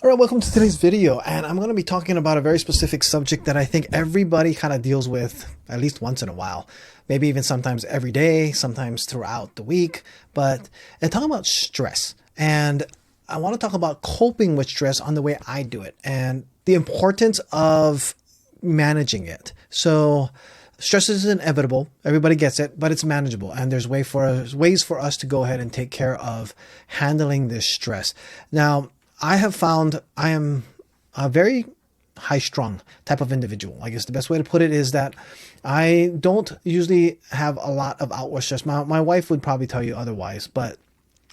All right, welcome to today's video, and I'm going to be talking about a very specific subject that I think everybody kind of deals with at least once in a while, maybe even sometimes every day, sometimes throughout the week. But I'm talking about stress, and I want to talk about coping with stress on the way I do it and the importance of managing it. So stress is inevitable. Everybody gets it, but it's manageable. And there's ways for us to go ahead and take care of handling this stress. Now, I have found I am a very high-strung type of individual. I guess the best way to put it is that I don't usually have a lot of outward stress. My wife would probably tell you otherwise, but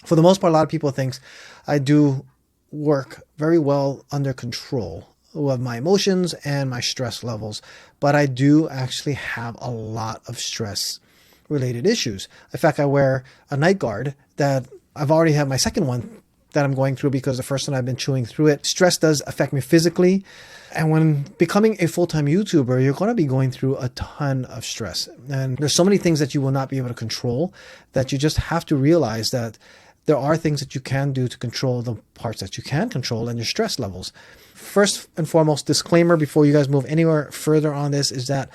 for the most part, a lot of people think I do work very well under control of my emotions and my stress levels, but I do actually have a lot of stress-related issues. In fact, I wear a night guard that I've already had my second one that I'm going through because the first one I've been chewing through it. Stress does affect me physically. And when becoming a full-time YouTuber, you're going to be going through a ton of stress. And there's so many things that you will not be able to control that you just have to realize that there are things that you can do to control the parts that you can control and your stress levels. First and foremost, disclaimer before you guys move anywhere further on this is that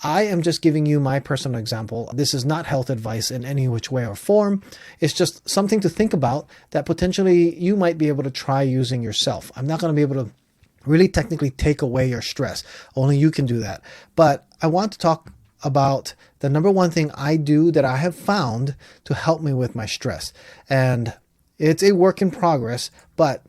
I am just giving you my personal example. This is not health advice in any which way or form. It's just something to think about that potentially you might be able to try using yourself. I'm not going to be able to really technically take away your stress. Only you can do that. But I want to talk about the number one thing I do that I have found to help me with my stress. And it's a work in progress, but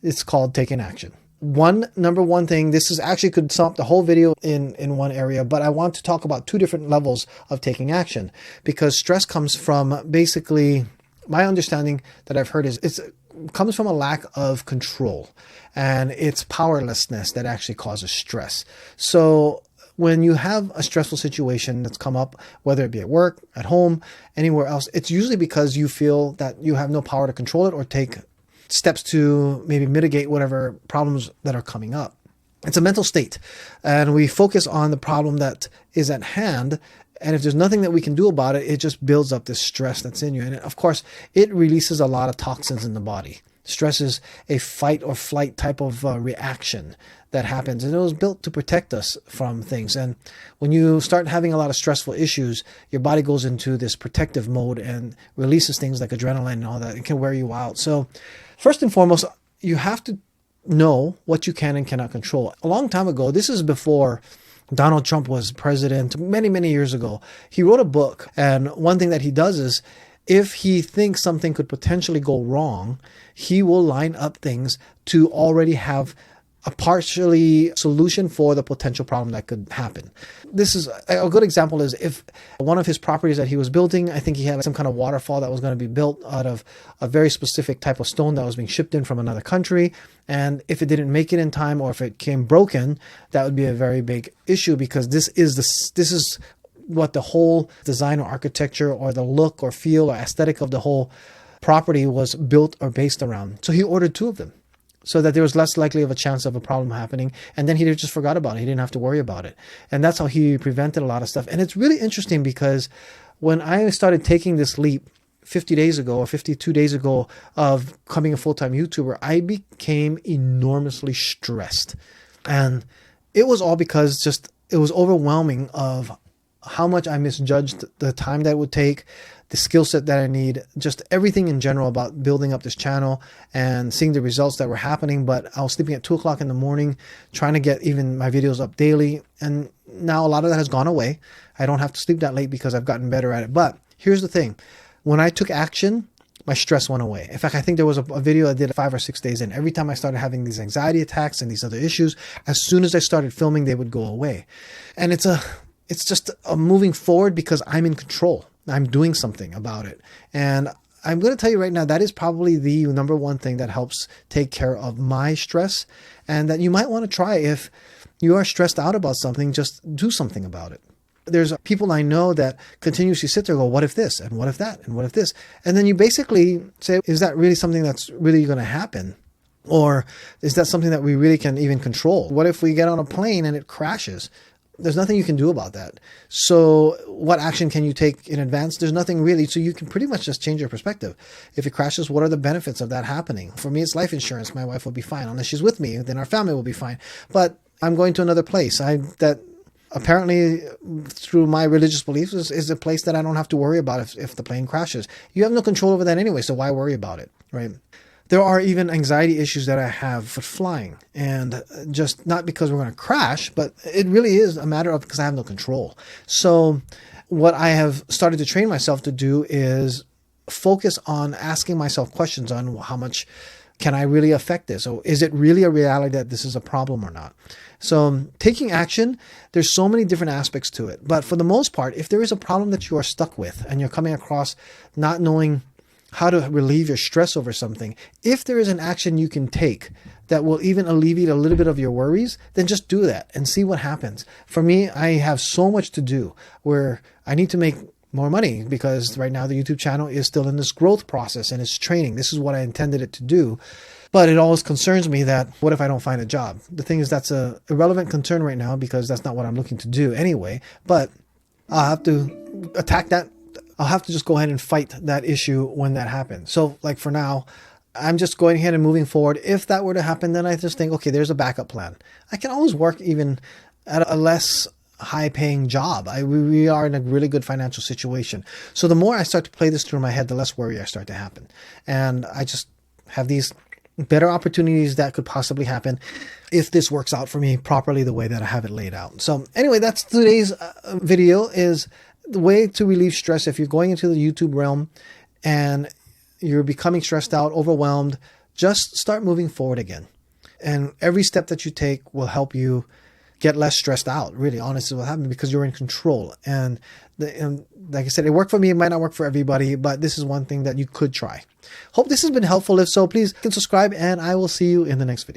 it's called taking action. Number one thing, this is actually could sum up the whole video in one area, but I want to talk about two different levels of taking action because stress comes from basically my understanding that I've heard is it comes from a lack of control and it's powerlessness that actually causes stress. So when you have a stressful situation that's come up, whether it be at work, at home, anywhere else, it's usually because you feel that you have no power to control it or take steps to maybe mitigate whatever problems that are coming up. It's a mental state, and we focus on the problem that is at hand. And if there's nothing that we can do about it, it just builds up this stress that's in you. And of course, it releases a lot of toxins in the body. Stress is a fight or flight type of reaction that happens, and it was built to protect us from things. And when you start having a lot of stressful issues, your body goes into this protective mode and releases things like adrenaline and all that. It can wear you out. So first and foremost, you have to know what you can and cannot control. A long time ago, this is before Donald Trump was president, many, many years ago, he wrote a book. And one thing that he does is if he thinks something could potentially go wrong, he will line up things to already have a partially solution for the potential problem that could happen. This is a good example is if one of his properties that he was building, I think he had some kind of waterfall that was going to be built out of a very specific type of stone that was being shipped in from another country. And if it didn't make it in time or if it came broken, that would be a very big issue because this is what the whole design or architecture or the look or feel or aesthetic of the whole property was built or based around. So he ordered two of them so that there was less likely of a chance of a problem happening. And then he just forgot about it. He didn't have to worry about it. And that's how he prevented a lot of stuff. And it's really interesting because when I started taking this leap 50 days ago or 52 days ago of becoming a full-time YouTuber, I became enormously stressed. And it was all because it was overwhelming of how much I misjudged the time that it would take, the skill set that I need, just everything in general about building up this channel and seeing the results that were happening. But I was sleeping at 2 o'clock in the morning, trying to get even my videos up daily. And now a lot of that has gone away. I don't have to sleep that late because I've gotten better at it. But here's the thing. When I took action, my stress went away. In fact, I think there was a video I did 5 or 6 days in. Every time I started having these anxiety attacks and these other issues, as soon as I started filming, they would go away. And it's just a moving forward because I'm in control. I'm doing something about it. And I'm going to tell you right now, that is probably the number one thing that helps take care of my stress and that you might want to try. If you are stressed out about something, just do something about it. There's people I know that continuously sit there and go, what if this? And what if that? And what if this? And then you basically say, is that really something that's really going to happen? Or is that something that we really can even control? What if we get on a plane and it crashes? there's nothing you can do about that. So what action can you take in advance? There's nothing really. So you can pretty much just change your perspective. If it crashes, what are the benefits of that happening? For me, it's life insurance. My wife will be fine. Unless she's with me, then our family will be fine. But I'm going to another place. That apparently through my religious beliefs is a place that I don't have to worry about if the plane crashes. You have no control over that anyway. So why worry about it? Right. There are even anxiety issues that I have with flying, and just not because we're going to crash, but it really is a matter of because I have no control. So what I have started to train myself to do is focus on asking myself questions on how much can I really affect this? Or is it really a reality that this is a problem or not? So taking action, there's so many different aspects to it. But for the most part, if there is a problem that you are stuck with and you're coming across not knowing how to relieve your stress over something, if there is an action you can take that will even alleviate a little bit of your worries, then just do that and see what happens. For me, I have so much to do where I need to make more money because right now the YouTube channel is still in this growth process and it's training. This is what I intended it to do. But it always concerns me that what if I don't find a job? The thing is, that's a irrelevant concern right now because that's not what I'm looking to do anyway. But I'll have to attack that. I'll have to just go ahead and fight that issue when that happens. So like for now, I'm just going ahead and moving forward. If that were to happen, then I just think, okay, there's a backup plan. I can always work even at a less high paying job. We are in a really good financial situation. So the more I start to play this through my head, the less worry I start to happen. And I just have these better opportunities that could possibly happen if this works out for me properly the way that I have it laid out. So anyway, that's today's video, is the way to relieve stress. If you're going into the YouTube realm and you're becoming stressed out, overwhelmed, just start moving forward again. And every step that you take will help you get less stressed out. Really, honestly, what happened, because you're in control. And like I said, it worked for me. It might not work for everybody, but this is one thing that you could try. Hope this has been helpful. If so, please subscribe, and I will see you in the next video.